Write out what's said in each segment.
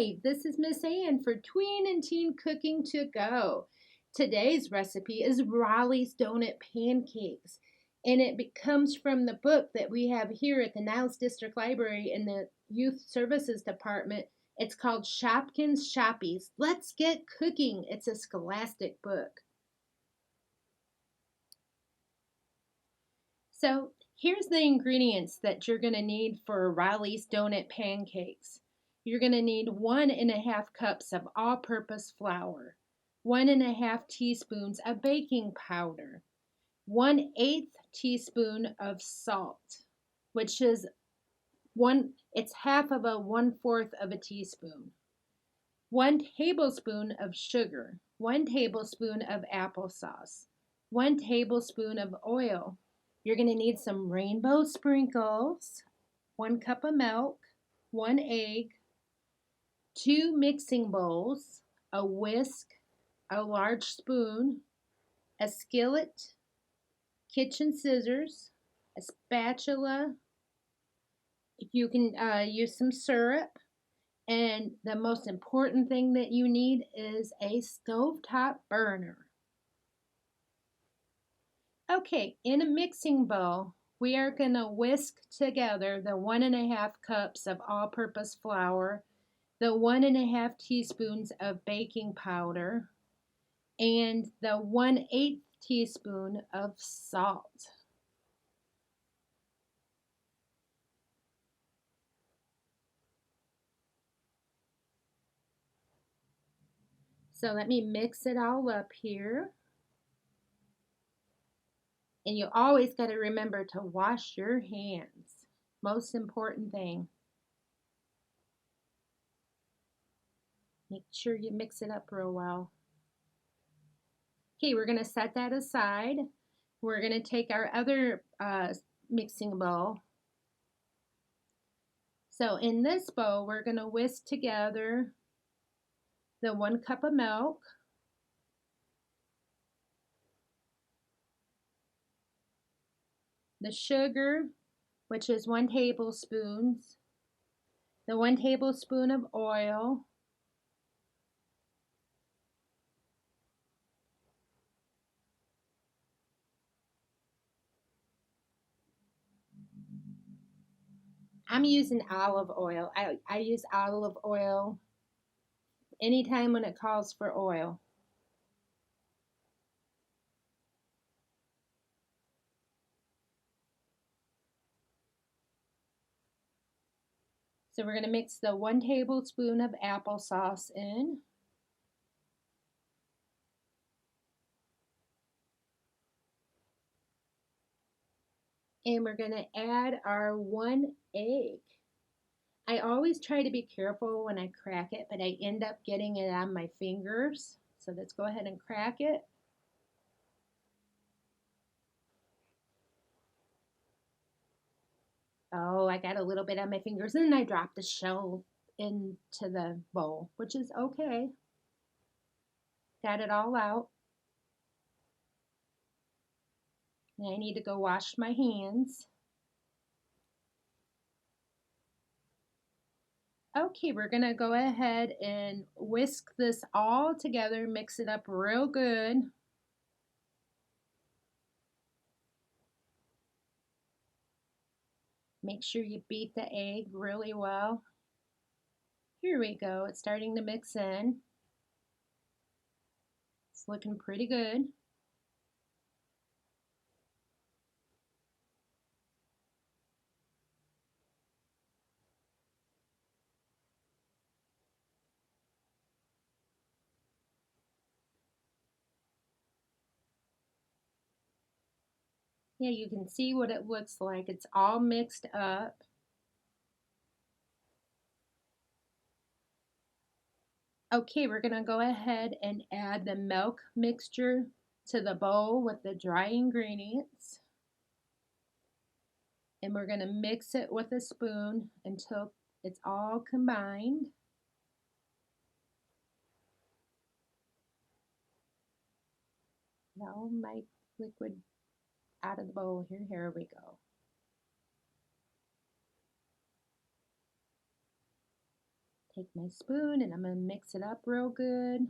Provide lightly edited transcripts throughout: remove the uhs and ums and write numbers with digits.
Hi, this is Miss Ann for Tween and Teen Cooking to Go. Today's recipe is Raleigh's Donut Pancakes, and comes from the book that we have here at the Niles District Library in the Youth Services Department. It's called Shopkins Shoppies. Let's get cooking. It's a scholastic book. So here's the ingredients that you're going to need for Raleigh's Donut Pancakes. You're going to need 1½ cups of all-purpose flour, 1½ teaspoons of baking powder, 1/8 teaspoon of salt, which is it's half of a 1/4 of a teaspoon, 1 tablespoon of sugar, 1 tablespoon of applesauce, 1 tablespoon of oil. You're going to need some rainbow sprinkles, 1 cup of milk, 1 egg, 2 mixing bowls, a whisk, a large spoon, a skillet, kitchen scissors, a spatula. You can use some syrup. And the most important thing that you need is a stovetop burner. Okay, in a mixing bowl, we are going to whisk together the 1½ cups of all-purpose flour, the 1½ teaspoons of baking powder, and the 1/8 teaspoon of salt. So let me mix it all up here. And you always got to remember to wash your hands. Most important thing. Make sure you mix it up real well. Okay, we're going to set that aside. We're going to take our other mixing bowl. So in this bowl, we're going to whisk together the 1 cup of milk, the sugar, which is 1 tablespoon, the 1 tablespoon of oil, I'm using olive oil. I use olive oil anytime when it calls for oil. So we're going to mix the 1 tablespoon of applesauce in. And we're going to add our 1 egg. I always try to be careful when I crack it, but I end up getting it on my fingers. So let's go ahead and crack it. Oh, I got a little bit on my fingers, and then I dropped the shell into the bowl, which is okay. Got it all out. And I need to go wash my hands. Okay, we're going to go ahead and whisk this all together, mix it up real good. Make sure you beat the egg really well. Here we go, it's starting to mix in. It's looking pretty good. Yeah, you can see what it looks like. It's all mixed up. Okay, we're going to go ahead and add the milk mixture to the bowl with the dry ingredients. And we're going to mix it with a spoon until it's all combined. Now my liquid out of the bowl here. Here we go. Take my spoon and I'm going to mix it up real good.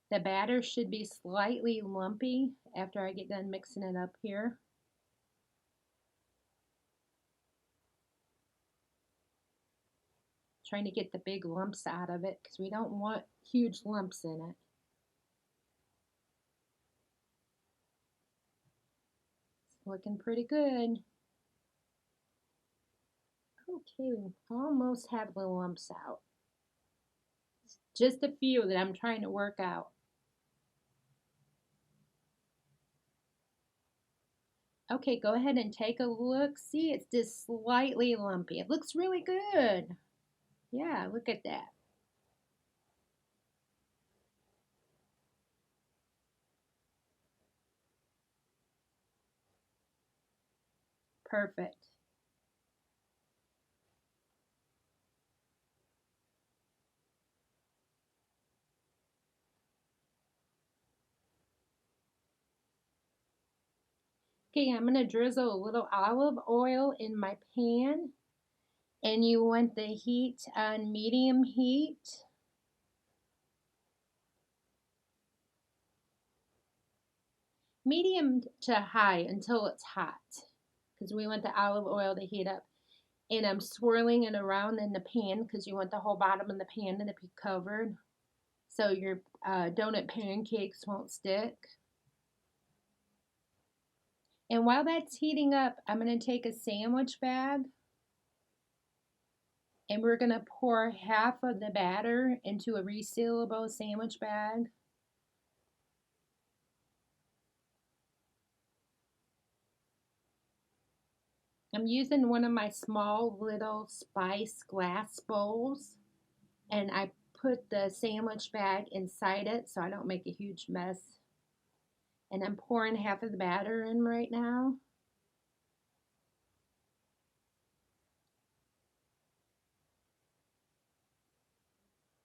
The batter should be slightly lumpy after I get done mixing it up here. Trying to get the big lumps out of it because we don't want huge lumps in it. It's looking pretty good. Okay, we almost have the lumps out. Just a few that I'm trying to work out. Okay, go ahead and take a look. See, it's just slightly lumpy. It looks really good. Yeah, look at that. Perfect. Okay, I'm going to drizzle a little olive oil in my pan. And you want the heat on medium heat. Medium to high until it's hot. Because we want the olive oil to heat up. And I'm swirling it around in the pan because you want the whole bottom of the pan to be covered. So your donut pancakes won't stick. And while that's heating up, I'm going to take a sandwich bag and we're going to pour half of the batter into a resealable sandwich bag. I'm using one of my small little spice glass bowls and I put the sandwich bag inside it so I don't make a huge mess. And I'm pouring half of the batter in right now.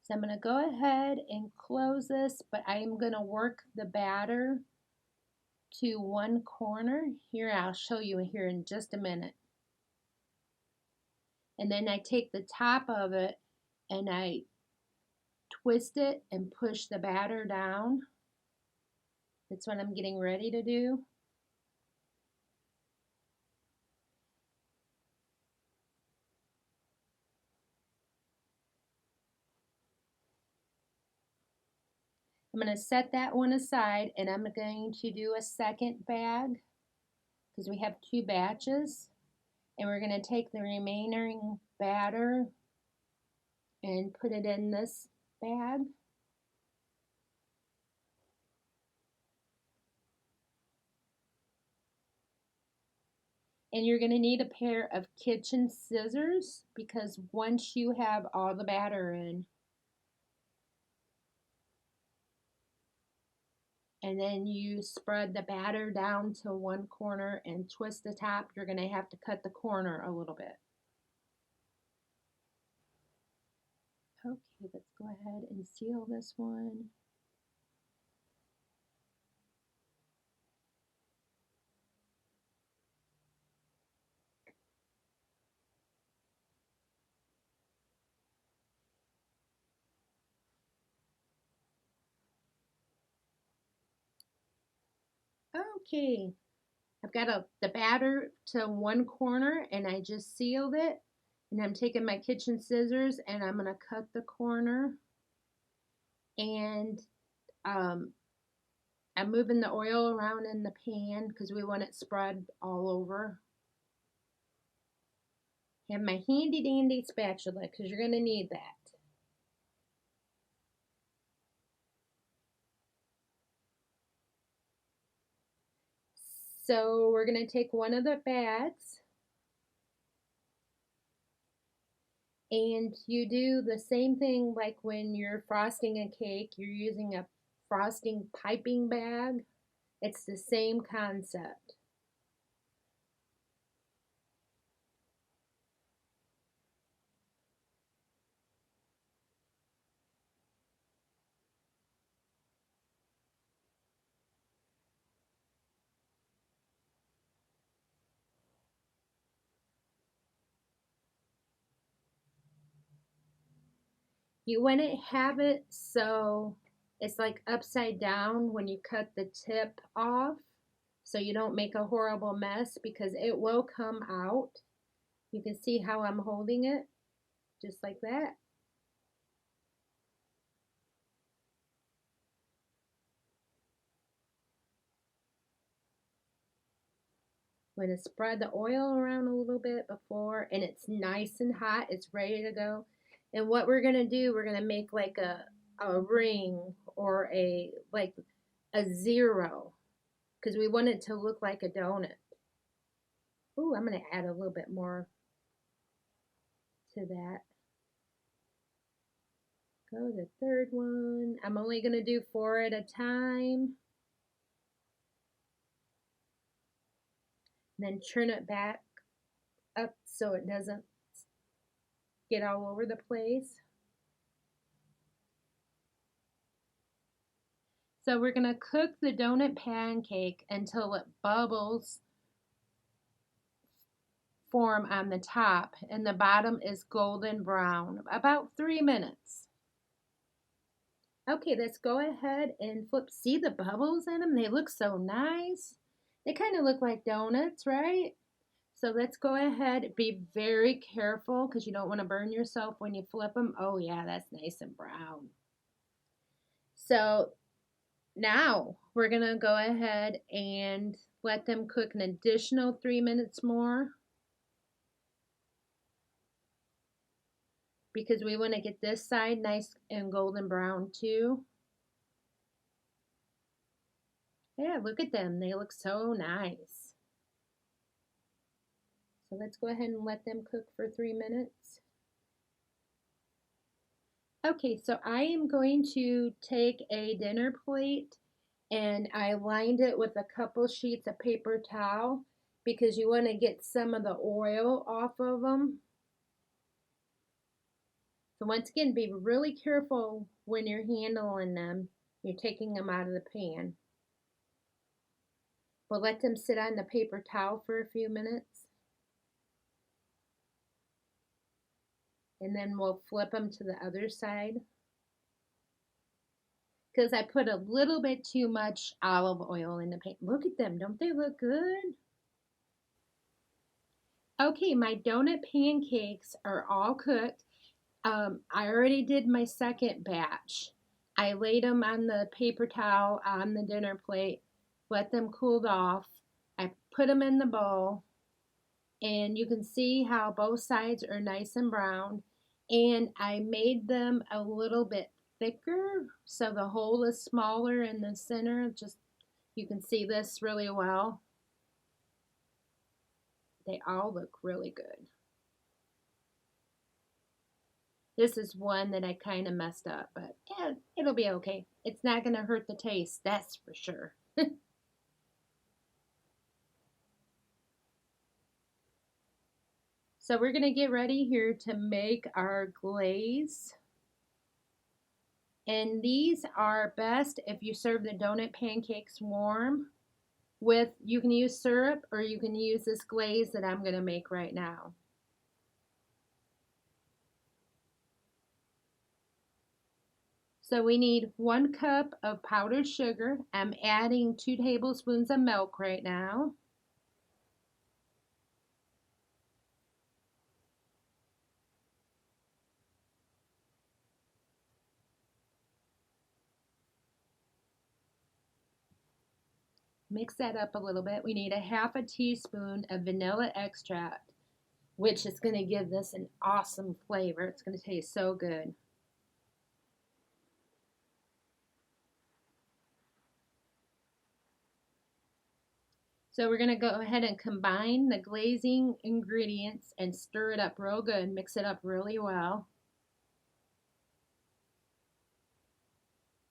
So I'm going to go ahead and close this, but I'm going to work the batter to one corner. Here, I'll show you here in just a minute. And then I take the top of it and I twist it and push the batter down. That's what I'm getting ready to do. I'm going to set that one aside and I'm going to do a second bag because we have two batches. And we're going to take the remaining batter and put it in this bag. And you're going to need a pair of kitchen scissors because once you have all the batter in, and then you spread the batter down to one corner and twist the top, you're going to have to cut the corner a little bit. Okay, let's go ahead and seal this one. Okay, I've got the batter to one corner and I just sealed it. And I'm taking my kitchen scissors and I'm going to cut the corner. And I'm moving the oil around in the pan because we want it spread all over. Have my handy dandy spatula because you're going to need that. So we're going to take one of the bags and you do the same thing like when you're frosting a cake, you're using a frosting piping bag. It's the same concept. You want to have it so it's like upside down when you cut the tip off so you don't make a horrible mess because it will come out. You can see how I'm holding it just like that. I'm going to spread the oil around a little bit before, and it's nice and hot. It's ready to go. And what we're going to do, we're going to make like a ring or like a zero because we want it to look like a donut. Ooh, I'm going to add a little bit more to that. Go to the third one. I'm only going to do 4 at a time. Then turn it back up so it doesn't get all over the place. So we're going to cook the donut pancake until it bubbles form on the top and the bottom is golden brown, about 3 minutes. Okay, let's go ahead and flip. See the bubbles in them? They look so nice. They kind of look like donuts, right? So let's go ahead. Be very careful because you don't want to burn yourself when you flip them. Oh yeah, that's nice and brown. So now we're going to go ahead and let them cook an additional 3 minutes more because we want to get this side nice and golden brown too. Yeah, look at them. They look so nice. So let's go ahead and let them cook for 3 minutes. Okay, so I am going to take a dinner plate and I lined it with a couple sheets of paper towel because you want to get some of the oil off of them. So once again, be really careful when you're handling them. You're taking them out of the pan. We'll let them sit on the paper towel for a few minutes. And then we'll flip them to the other side. Because I put a little bit too much olive oil in the pan. Look at them. Don't they look good? Okay, my donut pancakes are all cooked. I already did my second batch. I laid them on the paper towel on the dinner plate, let them cool off. I put them in the bowl, and you can see how both sides are nice and brown. And I made them a little bit thicker so the hole is smaller in the center. Just you can see this really well. They all look really good. This is one that I kind of messed up, but yeah, it'll be okay. It's not going to hurt the taste, that's for sure. So we're going to get ready here to make our glaze. And these are best if you serve the donut pancakes warm with, you can use syrup or you can use this glaze that I'm going to make right now. So we need 1 cup of powdered sugar. I'm adding 2 tablespoons of milk right now. Mix that up a little bit. We need a 1/2 teaspoon of vanilla extract, which is going to give this an awesome flavor. It's going to taste so good. So we're going to go ahead and combine the glazing ingredients and stir it up real good. Mix it up really well.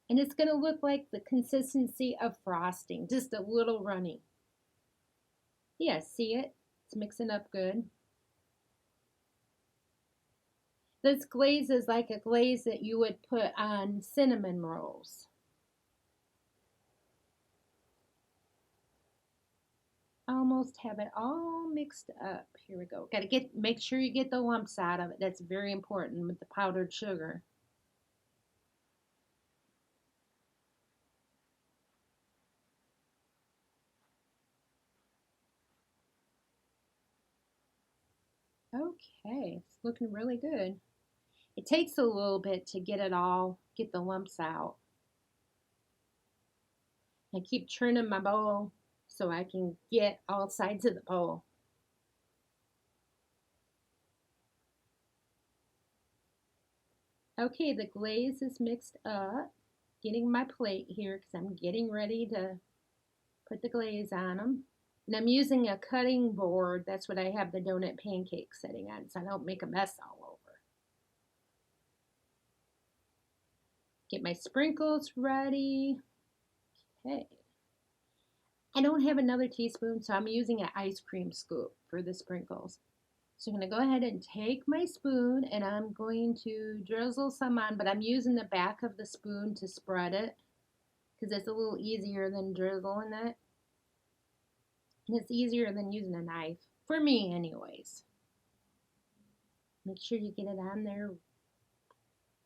And it's going to look like the consistency of frosting, just a little runny. Yeah, see it? It's mixing up good. This glaze is like a glaze that you would put on cinnamon rolls. Almost have it all mixed up. Here we go. Got to make sure you get the lumps out of it. That's very important with the powdered sugar. Okay, it's looking really good. It takes a little bit to get the lumps out. I keep turning my bowl so I can get all sides of the bowl. Okay, the glaze is mixed up. Getting my plate here because I'm getting ready to put the glaze on them. And I'm using a cutting board. That's what I have the donut pancake setting on so I don't make a mess all over. Get my sprinkles ready. Okay. I don't have another teaspoon, so I'm using an ice cream scoop for the sprinkles. So I'm going to go ahead and take my spoon and I'm going to drizzle some on, but I'm using the back of the spoon to spread it because it's a little easier than drizzling it. And it's easier than using a knife, for me anyways. Make sure you get it on there,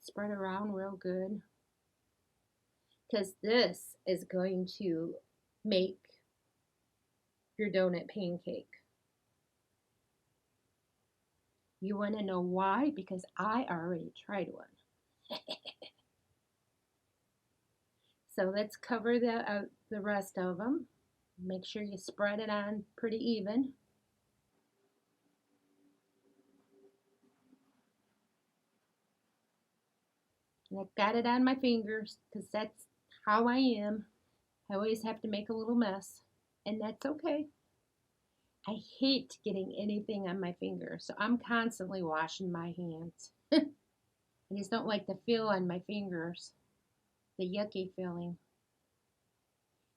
spread around real good. Because this is going to make your donut pancake. You want to know why? Because I already tried one. So let's cover the rest of them. Make sure you spread it on pretty even. And I've got it on my fingers because that's how I am. I always have to make a little mess, and that's okay. I hate getting anything on my fingers, so I'm constantly washing my hands. I just don't like the feel on my fingers, the yucky feeling.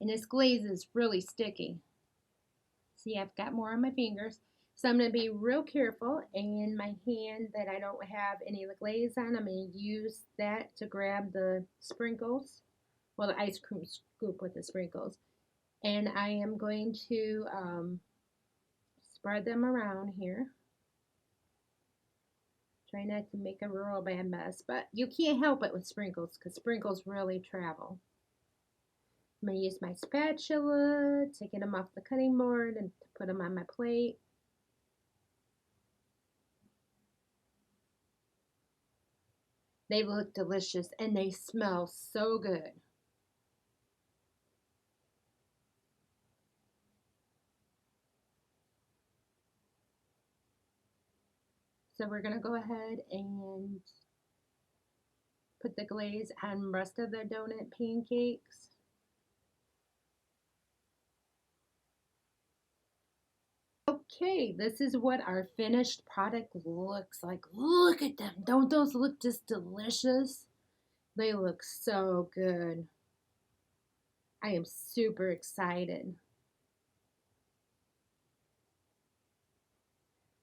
And this glaze is really sticky. See, I've got more on my fingers. So I'm going to be real careful, and my hand that I don't have any of the glaze on, I'm going to use that to grab the sprinkles. Well, the ice cream scoop with the sprinkles. And I am going to spread them around here. Try not to make a real bad mess, but you can't help it with sprinkles because sprinkles really travel. I'm going to use my spatula to get them off the cutting board and to put them on my plate. They look delicious and they smell so good. So we're going to go ahead and put the glaze on the rest of the donut pancakes. Okay, this is what our finished product looks like. Look at them. Don't those look just delicious? They look so good. I am super excited.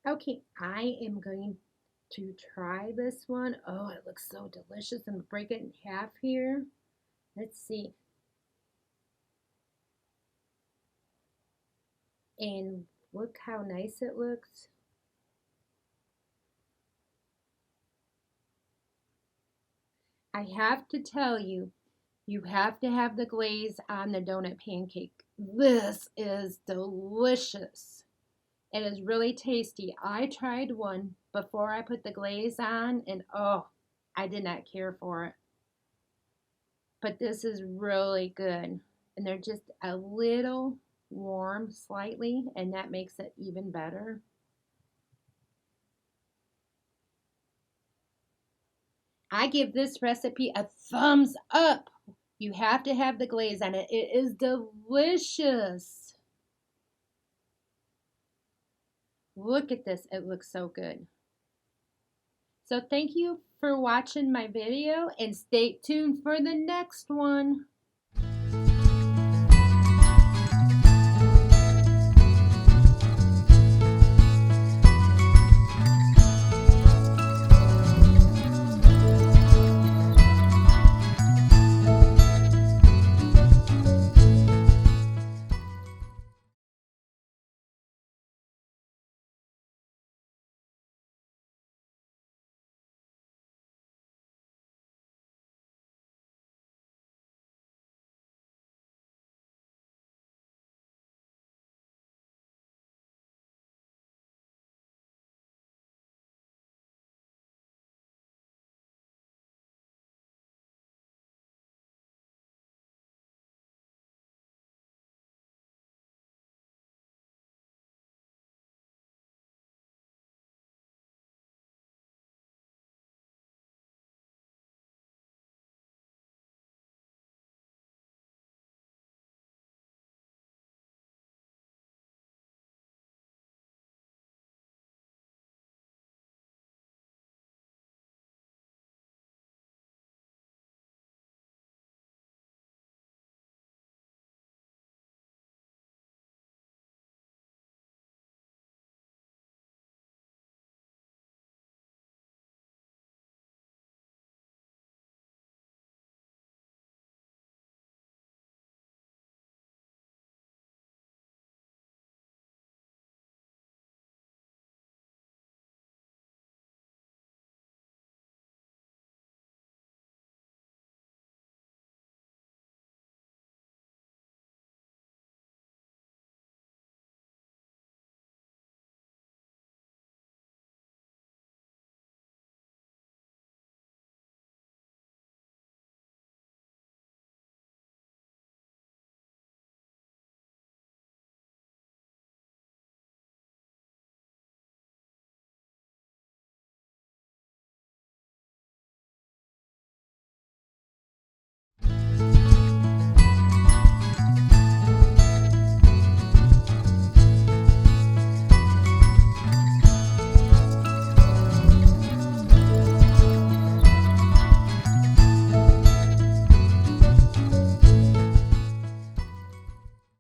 Okay, I am going to try this one. Oh, it looks so delicious. I'm going to break it in half here. Let's see. And look how nice it looks. I have to tell you, you have to have the glaze on the donut pancake. This is delicious. It is really tasty. I tried one before I put the glaze on, and oh, I did not care for it. But this is really good. And they're just a little warm slightly, and that makes it even better. I give this recipe a thumbs up. You have to have the glaze on it. It is delicious. Look at this. It looks so good. So thank you for watching my video and stay tuned for the next one.